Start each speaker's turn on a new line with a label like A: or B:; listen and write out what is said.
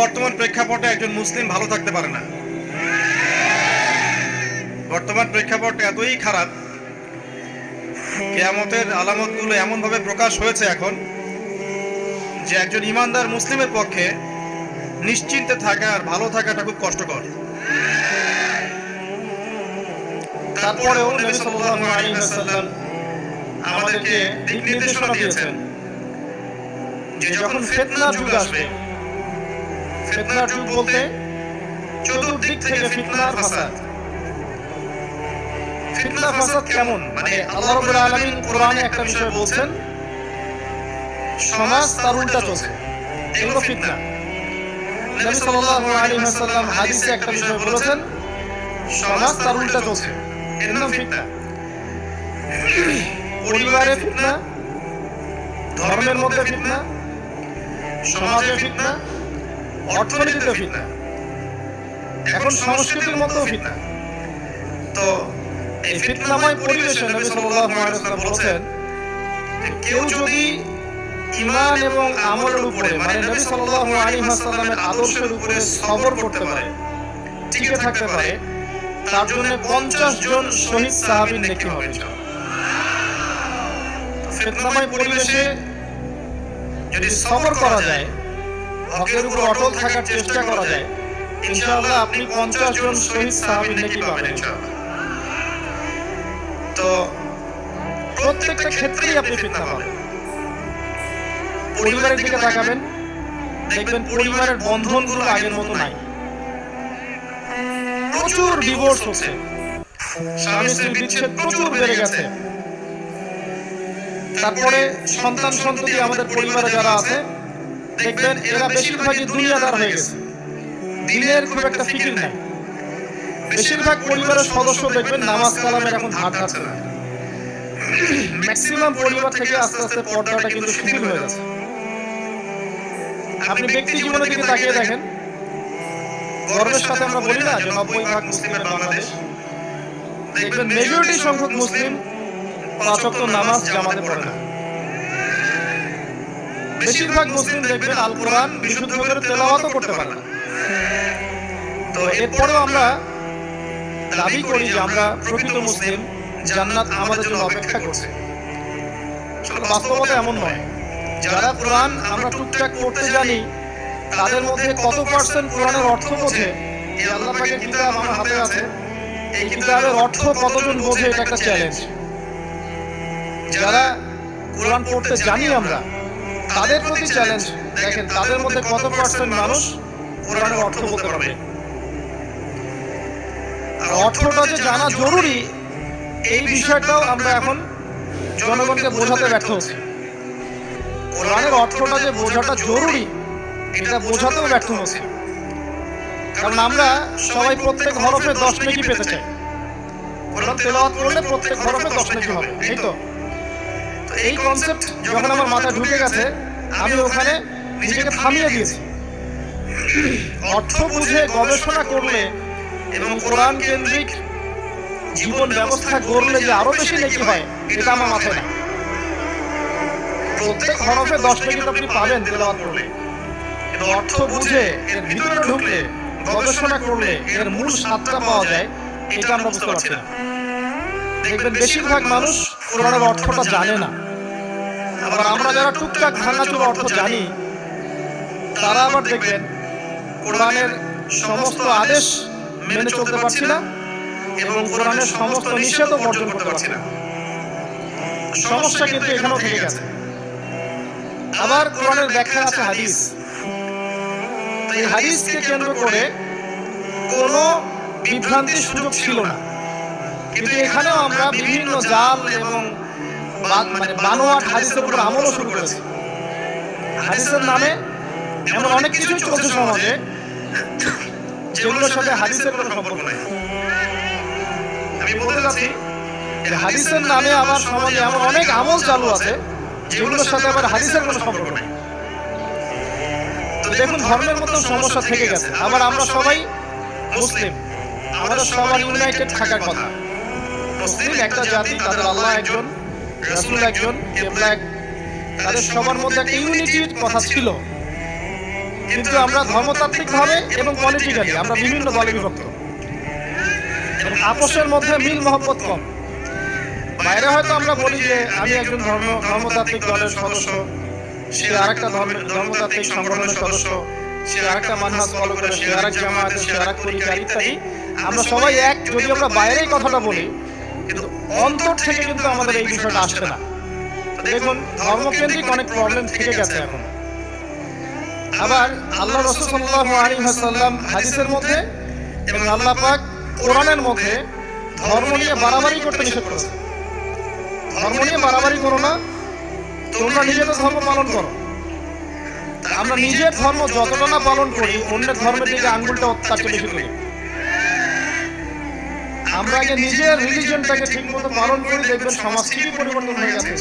A: বর্তমান প্রেক্ষাপটে একজন মুসলিম ভালো থাকতে পারে না। বর্তমান প্রেক্ষাপট এতই খারাপ, কিয়ামতের আলামতগুলো এমনভাবে প্রকাশ হয়েছে এখন যে একজন ইমানদার মুসলিমের পক্ষে নিশ্চিন্তে থাকা আর ভালো থাকাটা খুব কষ্টকর। তারপরেও নবী সাল্লাল্লাহু আলাইহি ওয়াসাল্লাম আমাদেরকে দিক নির্দেশনা দিয়েছেন যে যখন ফিতনার যুগ আসবে, ফিতনার যুগ বলতে চতুর্দিক থেকে ফিতনার ফাসাদ। ফিতনা ফাসাদ কেমন? মানে আল্লাহ রাব্বুল আলামিন কোরআনে একটা বিষয় বলছেন, সমাজ তার উল্টা চলছে, এগুলো ফিতনা। নবী সাল্লাল্লাহু আলাইহি ওয়াসাল্লাম হাদিসে একটা বিষয় বলেছেন, সমাজ তার উল্টা চলছে, এর নাম ফিতনা। পরিবারে ফিতনা, ধর্মের মধ্যে ফিতনা, সমাজে ফিতনা, অর্থনীতিতে ফিতনা, এখন সংস্কৃতির মধ্যেও ফিতনা। তো এই ফিতনাময় পরিবেশে নবী সাল্লাল্লাহু আলাইহি ওয়াসাল্লাম বলেছেন, কেউ যদি ঈমান এবং আমলের উপরে, মানে নবী সাল্লাল্লাহু আলাইহি ওয়াসাল্লামের আদর্শের উপরে সবর করতে পারে, টিকে থাকতে পারে, তার জন্য 50 জন শহীদ সাহাবীর নেকি হবে। ফিতনাময় পরিবেশে যদি সবর করা যায়, হকের উপর অটল থাকার চেষ্টা করা যায়, ইনশাআল্লাহ আপনি 50 জন শহীদ সাহাবীর নেকি পাবেন ইনশাআল্লাহ। তো প্রত্যেকটা ক্ষেত্রেই আপনি ফিতনা পাবেন। পরিবারের দিকে তাকাবেন, দেখবেন পরিবারের বন্ধনগুলো আগের মতো নাই, প্রচুর ডিভোর্স হচ্ছে, স্বামী স্ত্রীর বিচ্ছেদ প্রচুর বেড়ে গেছে। তারপরে সন্তান সন্ততি আমাদের পরিবারে যারা আছে, দেখবেন এরা বেশিরভাগই দুনিয়াদার হয়ে গেছে, দিনের খুব একটা ফিকির নাই। বেশিরভাগ পরিবারের সদস্য দেখবেন নামাজ কালামের এখন ধার ধারছে না। ম্যাক্সিমাম পরিবার থেকে আস্তে আস্তে পর্দাটা কিন্তু শিথিল হয়ে যাচ্ছে। আপনি ব্যক্তি জীবনের দিকে তাকিয়ে দেখেন, গর্বের সাথে আমরা বলি না যে 90% মুসলিমের বাংলাদেশ, দেখবেন মেজরিটি সংখ্যক মুসলিম 5 ওয়াক্ত নামাজ জামাতে পড়ে না। বেশিরভাগ মুসলিম দেখবেন আল কোরআন বিশুদ্ধ করে তেলাওয়াতও করতে পারে না। তো এরপরেও আমরা দাবি করি যে আমরা প্রকৃত মুসলিম, জান্নাত আমাদের জন্য অপেক্ষা করছে। আসলে বাস্তবতা এমন নয়। যারা কোরআন আমরা টুকটাক পড়তে জানি, তাদের মধ্যে কত পার্সেন্ট কোরআনের অর্থ বোঝে? এই আল্লাহ পাকের কিতাব আমার হাতে আছে, এই কিতাবের অর্থ কতজন বোঝে এটা একটা চ্যালেঞ্জ। যারা কোরআন পড়তে জানি আমরা, তাদের প্রতি চ্যালেঞ্জ, দেখেন তাদের মধ্যে কত পার্সেন্ট মানুষ কোরআনের অর্থ বলতে পারবে। আর অর্থটা যে জানা জরুরি, এই বিষয়টাও আমরা এখন জনগণকে বোঝাতে ব্যর্থ হচ্ছি। কোরআনের অর্থটা যে বোঝাটা জরুরি, এটা বোঝাতেও ব্যর্থ হচ্ছি। কারণ আমরা সবাই প্রত্যেক হরফে 10 নেকি পেতে চাই। কোরআন তেলাওয়াত করলে প্রত্যেক হরফে 10 নেকি হবে, এই তো। এই কনসেপ্ট যখন আমার মাথায় ঢুকে গেছে, আমি ওখানে নিজেকে থামিয়ে দিয়েছি। অর্থ বুঝে গবেষণা করলে এবং কোরআন কেন্দ্রিক জীবন ব্যবস্থা গড়লে যে আরো বেশি নেকি হয়, এটা আমার মাথায় না। প্রত্যেক হরফে 10 নেকি আপনি পাবেন তেলাওয়াত করলে, কিন্তু অর্থ বুঝে এর ভিতরে ঢুকলে, গবেষণা করলে এর মূল স্বাদটা পাওয়া যায়, এটা আমরা বুঝতে পারছি না। দেখবেন বেশিরভাগ মানুষ কোরআনের অর্থটা জানে না। আবার আমরা যারা টুকটাক ভাঙাচোরা অর্থ জানি, তারা আবার দেখবেন কোরআনের সমস্ত আদেশ মেনে চলতে পারছি না এবং কোরআনের সমস্ত নিষেধও বর্জন করতে পারছি না। সমস্যা কিন্তু এখানেও থেকে গেছে। আবার কোরআনের ব্যাখ্যা আছে হাদিস, এই হাদিসকে কেন্দ্র করে কোনো বিভ্রান্তির সুযোগ ছিল না, কিন্তু এখানেও আমরা বিভিন্ন জাল এবং বানোয়াট হাদিসের উপর আমলও শুরু করেছি। হাদিসের নামে এমন অনেক কিছু চলছে সমাজে যেগুলোর সাথে হাদিসের কোনো সম্পর্ক নেই। আমি বলতে চাচ্ছি যে হাদিসের নামে আবার সমাজে এমন অনেক আমল চালু আছে যেগুলোর সাথে আবার হাদিসের কোনো সম্পর্ক নেই। তো দেখুন, ধর্মের মতো সমস্যা থেকে গেছে। আবার আমরা সবাই মুসলিম, আমাদের সবার ইউনাইটেড থাকার কথা। মুসলিম একটা জাতি, তাদের আল্লাহ একজন, রাসূল একজন, কিবলা এক, তাদের সবার মধ্যে একটা ইউনিটির কথা ছিল। কিন্তু আমরা ধর্মতাত্ত্বিক ভাবে এবং পলিটিক্যালি আমরা বিভিন্ন দলে বিভক্ত এবং আপোষের মধ্যে মিল মহব্বত কম। বাইরে হয়তো আমরা বলি যে আমি একজন ধর্মতাত্ত্বিক দলের সদস্য, সে আরেকটা ধর্মতাত্ত্বিক সংগঠনের সদস্য, সে আরেকটা মানহাজ ফলো করে, সে আরেক জামায়াত, সে আরেক তরিকা ইত্যাদি। আমরা সবাই এক, যদি আমরা বাইরেই কথাটা বলি, কিন্তু অন্তর থেকে কিন্তু আমাদের এই বিষয়টা আসছে না। দেখুন, ধর্মকেন্দ্রিক অনেক প্রবলেম থেকে গেছে এখন। আবার আল্লাহ রাসূল সাল্লাল্লাহু আলাইহি ওয়াসাল্লাম হাদিসের মধ্যে এবং আল্লাহ পাক কোরআনের মধ্যে ধর্ম নিয়ে বাড়াবাড়ি করতে নিষেধ করেছে। ধর্ম নিয়ে বাড়াবাড়ি করো না, তোমরা নিজেদের ধর্ম পালন করো। আমরা নিজের ধর্ম যতটা না পালন করি, অন্যের ধর্মের দিকে আঙ্গুলটা তার চেয়ে বেশি করি। আমরা আগে নিজের রিলিজিয়নটাকে ঠিক মতো পালন করি, দেখবেন সমাজ ঠিকই পরিবর্তন হয়ে গেছে।